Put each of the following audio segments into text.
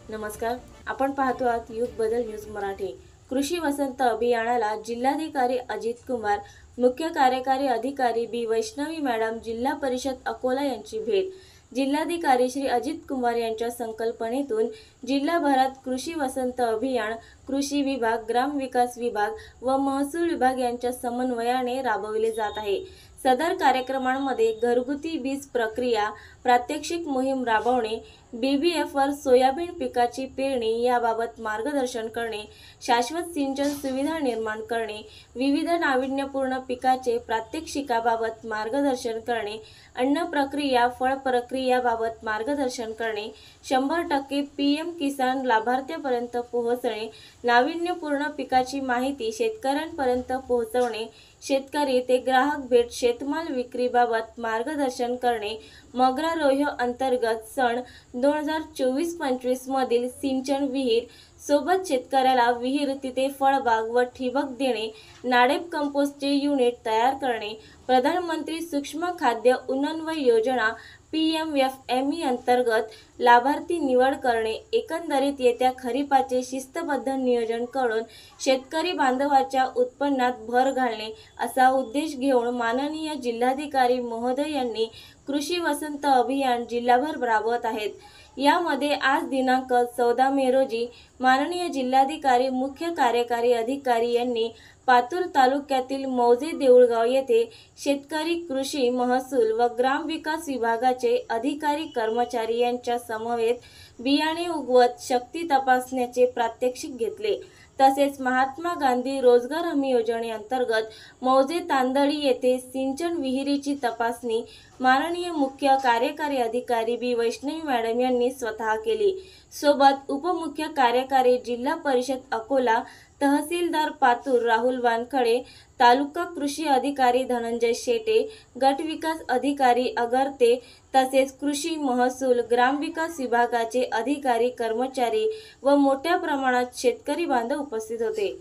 नमस्कार, आपण पाहतो आहात युग बदल न्यूज मराठी। कृषी वसंत अभियानाला जिल्हाधिकारी अजित कुमार, मुख्य कार्यकारी अधिकारी बी वैष्णवी मॅडम, जिल्हा परिषद अकोला यांची भेट। जिल्हाधिकारी श्री अजित कुमार यांच्या संकल्पनेतून जिल्हाभरात कृषी वसंत अभियान कृषी विभाग, ग्राम विकास विभाग व महसूल विभाग यांच्या समन्वयाने राबविले जात आहे। सदर कार्यक्रमांमध्ये घरगुती बीज प्रक्रिया, प्रात्यक्षिक मोहीम राबवणे, बीबीएफवर सोयाबीन पिकाची पेरणी याबाबत मार्गदर्शन करणे, शाश्वत सिंचन सुविधा निर्माण करणे, विविध नाविन्यपूर्ण पिकाचे प्रात्यक्षिकाबाबत मार्गदर्शन करणे, अन्न प्रक्रिया, फळ प्रक्रियाबाबत मार्गदर्शन करणे, 100% पीएम किसान लाभार्थ्यापर्यंत पोहोचणे, नाविन्यपूर्ण पिकाची माहिती शेतकऱ्यांपर्यंत पोहोचवणे, शेतकरी ते ग्राहक भेट शेतमाल विक्रीबाबत मार्गदर्शन करणे, मग्रा रोह्य अंतर्गत सन 2024-25 मधील सिंचन विहीर सोबत शेतकऱ्याला विहीर तिथे फळबाग व ठिबक देणे, नाडेप कंपोस्टचे युनिट तयार करणे, प्रधानमंत्री सूक्ष्म खाद्य उन्नयन योजना PMFME अंतर्गत लाभार्थी निवड करणे, एकंदरीत येत्या खरीपाचे शिस्तबद्ध नियोजन करून शेतकरी बांधवाच्या उत्पन्नात भर घालणे असा उद्देश घेऊन माननीय जिल्हाधिकारी महोदय यांनी कृषी वसंत अभियान जिल्हाभर राबवत आहेत। यामध्ये आज दिनांक 14 मे रोजी माननीय जिल्हाधिकारी, मुख्य कार्यकारी अधिकारी यांनी पातूर तालुक्यातील मौजे देऊळगाव येथे शेतकरी, कृषी, महसूल व ग्राम विकास विभागाचे अधिकारी कर्मचारी यांच्या समवेत बियाणे उगवत शक्ती तपासण्याचे प्रात्यक्षिक घेतले। तसेच महात्मा गांधी रोजगार हमी योजनेअंतर्गत मौजे तांदळी येथे सिंचन विहिरीची तपासणी माननीय मुख्य कार्यकारी अधिकारी बी वैष्णवी मॅडम यांनी स्वतः केली। सोबत उपमुख्य कार्यकारी जिल्हा परिषद अकोला, तहसीलदार पातूर राहुल वानखडे, तालुका कृषी अधिकारी धनंजय शेटे, गट विकास अधिकारी अगरते तसेच कृषी, महसूल, ग्रामविकास विभागाचे अधिकारी कर्मचारी व मोठ्या प्रमाणात शेतकरी बांधव उपस्थित होते।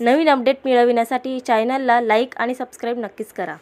नवीन अपडेट मिळविण्यासाठी चॅनलला लाईक आणि सबस्क्राईब नक्कीच करा।